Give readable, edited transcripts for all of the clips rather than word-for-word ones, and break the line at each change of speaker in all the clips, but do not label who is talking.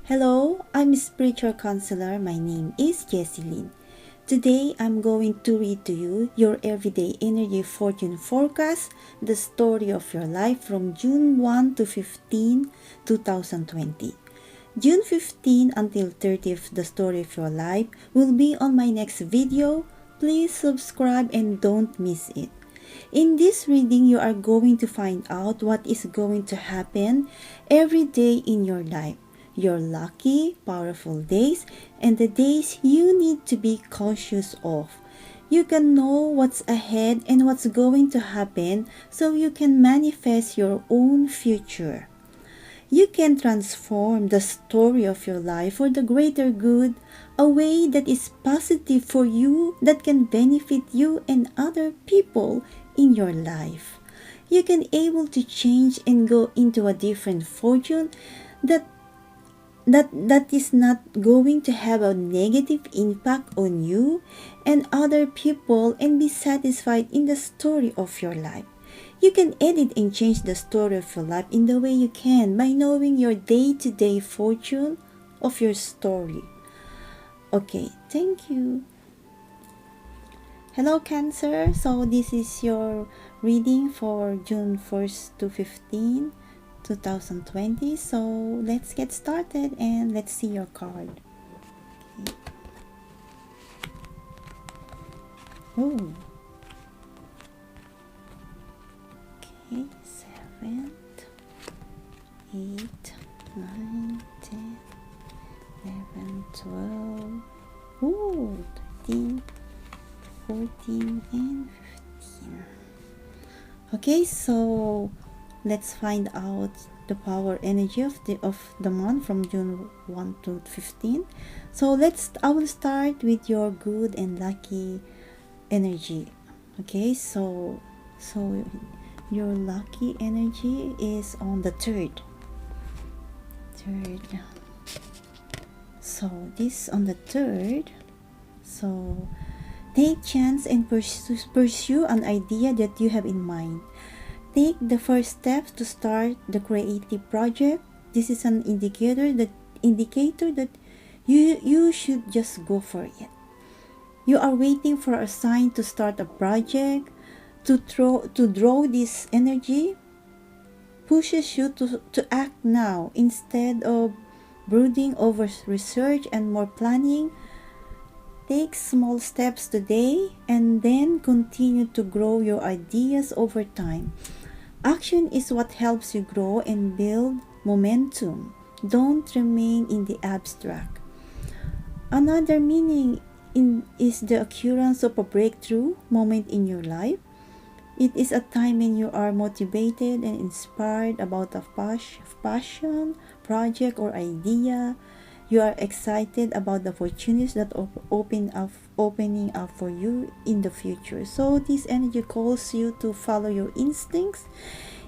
Hello, I'm a spiritual counselor. My name is Jessie Lyne. Today I'm going to read to you your everyday energy fortune forecast, the story of your life from June 1 to 15, 2020. June 15 until 30th, the story of your life will be on my next video. Please subscribe and don't miss it. In this reading, you are going to find out what is going to happen every day in your life. Your lucky, powerful days, and the days you need to be cautious of. You can know what's ahead and what's going to happen so you can manifest your own future. You can transform the story of your life for the greater good, a way that is positive for you, that can benefit you and other people in your life. You can able to change and go into a different fortune that is not going to have a negative impact on you and other people, and be satisfied in the story of your life. You can edit and change the story of your life in the way you can by knowing your day-to-day fortune of your story. Okay, thank you. Hello Cancer, so this is your reading for June 1st to 15, 2020. So let's get started and let's see your card. Okay. Oh. Okay, 7, 8, 9, 10, 11, 12. Oh, 13, 14, and 15. Okay, so let's find out the power energy of the month from June 1 to 15. So I will start with your good and lucky energy. Okay, so your lucky energy is on the third. So this on the third. So take chance and pursue an idea that you have in mind. Take the first steps to start the creative project. This is an indicator that you should just go for it. You are waiting for a sign to start a project. To draw this energy pushes you to act now instead of brooding over research and more planning. Take small steps today and then continue to grow your ideas over time. Action is what helps you grow and build momentum. Don't remain in the abstract. Another meaning is the occurrence of a breakthrough moment in your life. It is a time when you are motivated and inspired about a passion, project, or idea. You are excited about the opportunities that opening up for you in the future. So this energy calls you to follow your instincts.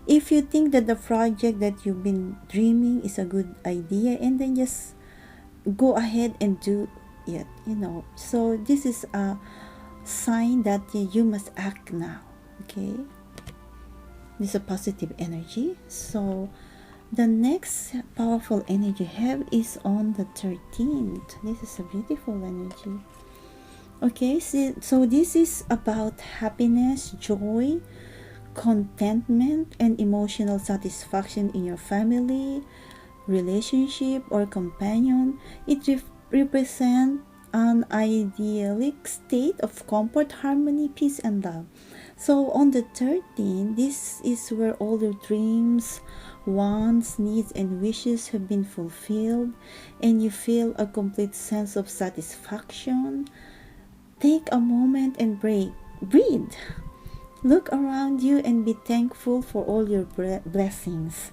If you think that the project that you've been dreaming is a good idea, and then just go ahead and do it, So this is a sign that you must act now. Okay, this is a positive energy. So the next powerful energy you have is on the 13th. This is a beautiful energy. Okay, so this is about happiness, joy, contentment, and emotional satisfaction in your family, relationship, or companion. It represents an idyllic state of comfort, harmony, peace, and love. So on the 13th, this is where all your dreams, wants, needs, and wishes have been fulfilled, and you feel a complete sense of satisfaction. Take a moment and breathe. Look around you and be thankful for all your blessings.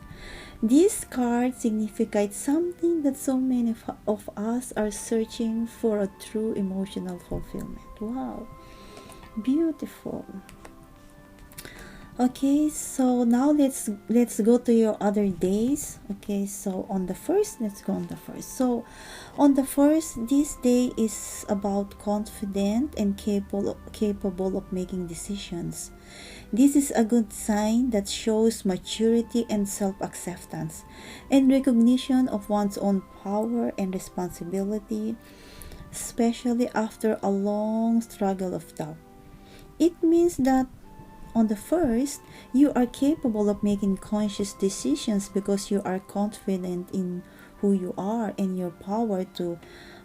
This card signifies something that so many of us are searching for, a true emotional fulfillment. Wow, beautiful. Okay, so now let's go to your other days. Okay, so on the first, let's go on the first. So on the first, this day is about confident and capable of making decisions. This is a good sign that shows maturity and self-acceptance and recognition of one's own power and responsibility, especially after a long struggle of doubt. It means that on the first, you are capable of making conscious decisions because you are confident in who you are and your power to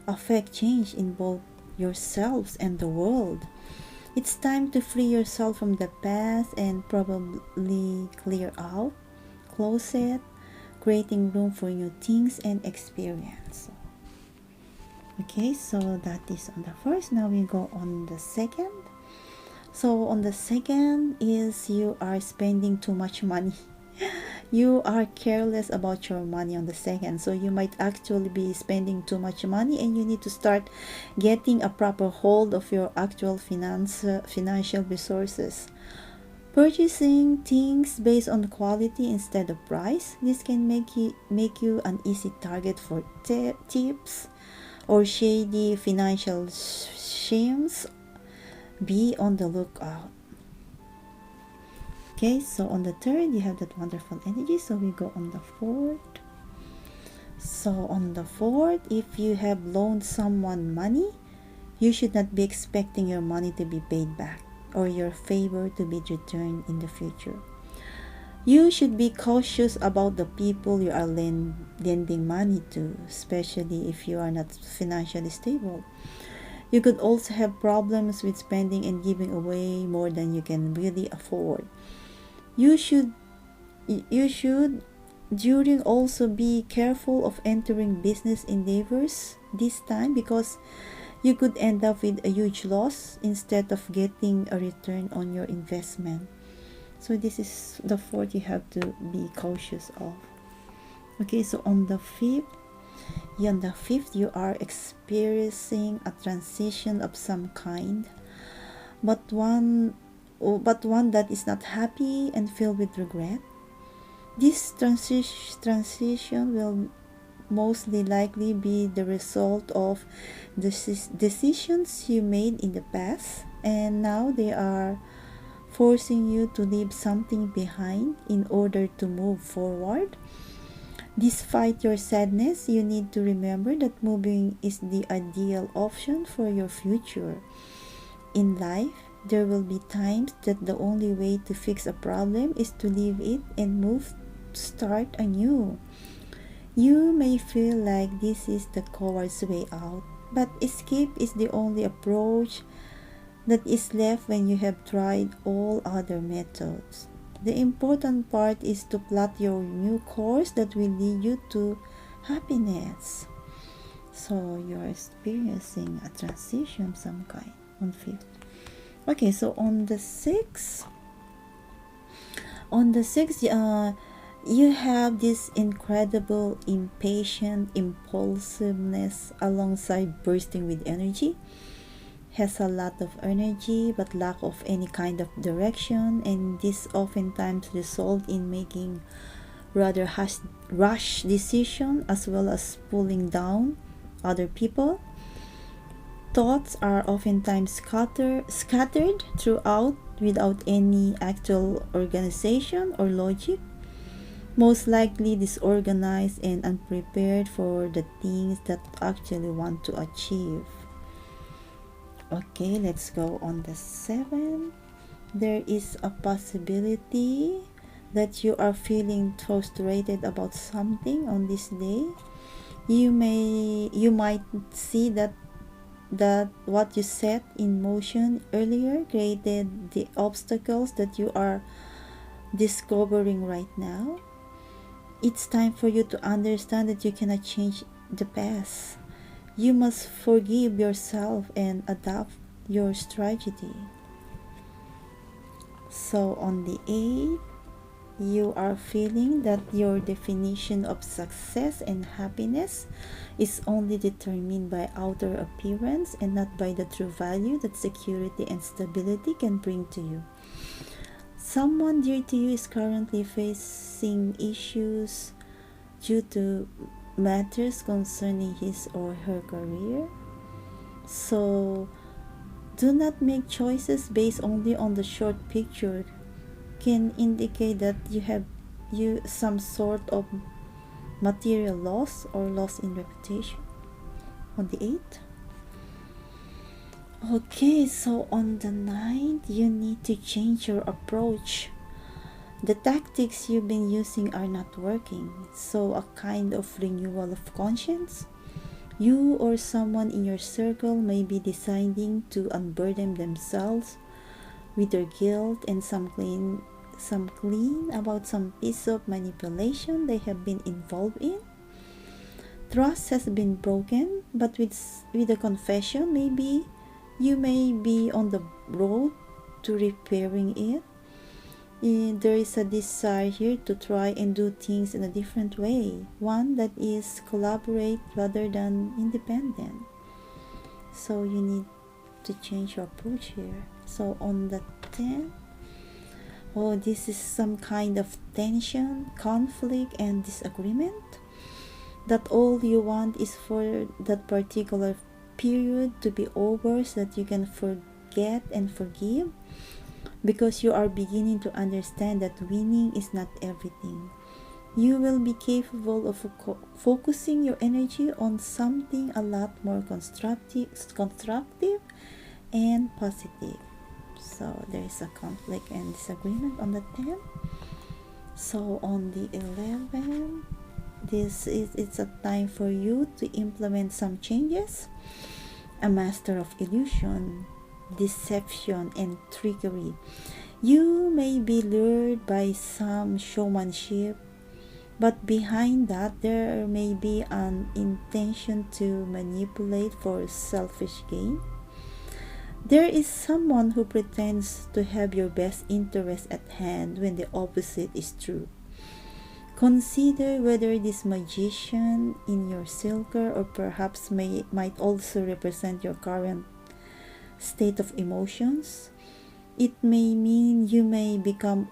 affect change in both yourselves and the world. It's time to free yourself from the past and probably clear out, closet, creating room for new things and experience. Okay, so that is on the first. Now we go on the second. So on the second is you are spending too much money. You are careless about your money on the second, so you might actually be spending too much money, and you need to start getting a proper hold of your actual financial resources. Purchasing things based on quality instead of price. This can make you an easy target for tips or shady financial schemes. Be on the lookout. Okay, so on the third, you have that wonderful energy. So we go on the fourth. So on the fourth, if you have loaned someone money, you should not be expecting your money to be paid back or your favor to be returned in the future. You should be cautious about the people you are lending money to, especially if you are not financially stable. You could also have problems with spending and giving away more than you can really afford. You should during also be careful of entering business endeavors this time, because you could end up with a huge loss instead of getting a return on your investment. So this is the fourth you have to be cautious of. Okay, so on the fifth, you are experiencing a transition of some kind, but one that is not happy and filled with regret. This transition will mostly likely be the result of decisions you made in the past, and now they are forcing you to leave something behind in order to move forward. Despite your sadness, you need to remember that moving is the ideal option for your future. In life, there will be times that the only way to fix a problem is to leave it and start anew. You may feel like this is the coward's way out, but escape is the only approach that is left when you have tried all other methods. The important part is to plot your new course that will lead you to happiness. So you're experiencing a transition of some kind on fifth. Okay, so on the sixth, you have this incredible impatient impulsiveness alongside bursting with energy. Has a lot of energy but lack of any kind of direction, and this oftentimes results in making rather rush decision as well as pulling down other people. Thoughts are oftentimes scattered throughout without any actual organization or logic, most likely disorganized and unprepared for the things that actually want to achieve. Okay, let's go on the 7th. There is a possibility that you are feeling frustrated about something on this day. You might see that what you set in motion earlier created the obstacles that you are discovering right now. It's time for you to understand that you cannot change the past. You must forgive yourself and adapt your strategy. So on the 8th, you are feeling that your definition of success and happiness is only determined by outer appearance and not by the true value that security and stability can bring to you. Someone dear to you is currently facing issues due to matters concerning his or her career. So do not make choices based only on the short picture can indicate that you some sort of material loss or loss in reputation on the 8th. Okay, so on the 9th, you need to change your approach. The tactics you've been using are not working, so a kind of renewal of conscience. You or someone in your circle may be deciding to unburden themselves with their guilt and some clean about some piece of manipulation they have been involved in. Trust has been broken, but with a confession, maybe you may be on the road to repairing it. There is a desire here to try and do things in a different way, one that is collaborate rather than independent. So you need to change your approach here. So on the 10th, this is some kind of tension, conflict, and disagreement. That all you want is for that particular period to be over so that you can forget and forgive, because you are beginning to understand that winning is not everything. You will be capable of focusing your energy on something a lot more constructive and positive. So there is a conflict and disagreement on the 10th. So on the 11th, it's a time for you to implement some changes. A master of illusion, deception, and trickery. You may be lured by some showmanship, but behind that there may be an intention to manipulate for selfish gain. There is someone who pretends to have your best interest at hand when the opposite is true. Consider whether this magician in your circle or perhaps might also represent your current state of emotions. It may mean you may become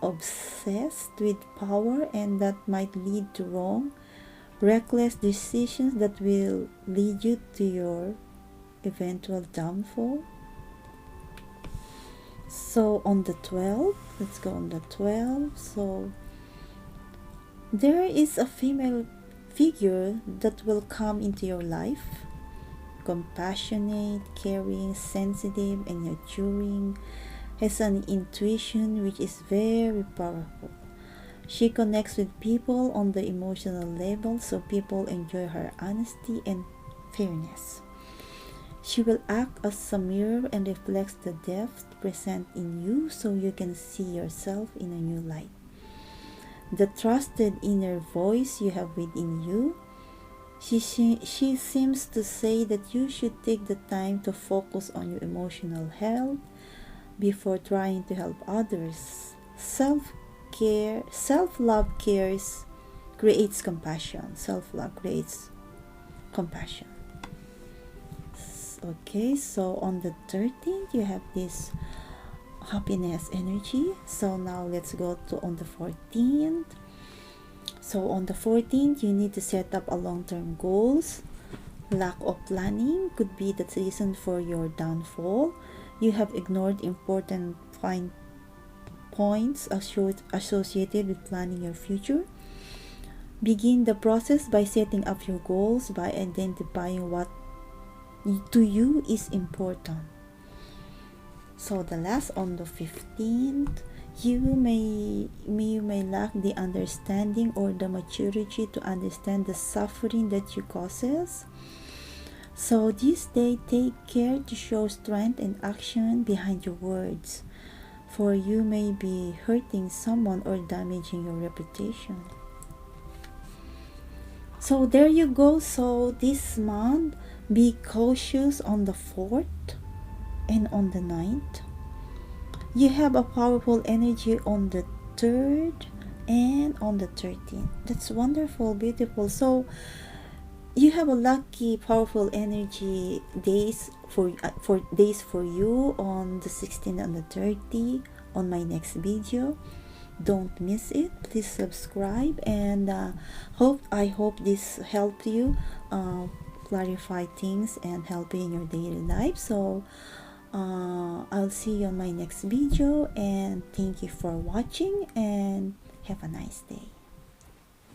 obsessed with power, and that might lead to wrong, reckless decisions that will lead you to your eventual downfall. So on the 12th, let's go on the 12th. So there is a female figure that will come into your life, compassionate, caring, sensitive, and nurturing, has an intuition which is very powerful. She connects with people on the emotional level, so people enjoy her honesty and fairness. She will act as a mirror and reflects the depth present in you, so you can see yourself in a new light. The trusted inner voice you have within you, she seems to say that you should take the time to focus on your emotional health before trying to help others. Self-love creates compassion. Self-love creates compassion. Okay, so on the 13th, you have this happiness energy. So now let's go to on the 14th. So on the 14th, you need to set up a long-term goals. Lack of planning could be the reason for your downfall. You have ignored important fine points associated with planning your future. Begin the process by setting up your goals, by identifying what to you is important. So the last, on the 15th, you may lack the understanding or the maturity to understand the suffering that you causes. So this day, take care to show strength and action behind your words, for you may be hurting someone or damaging your reputation. So there you go. So this month, be cautious on the 4th and on the 9th. You have a powerful energy on the 3rd and on the 13th. That's wonderful, beautiful. So you have a lucky, powerful energy days for you on the 16th and the 30th on my next video. Don't miss it. Please subscribe, and I hope this helped you clarify things and help you in your daily life. So I'll see you on my next video, and thank you for watching, and have a nice day.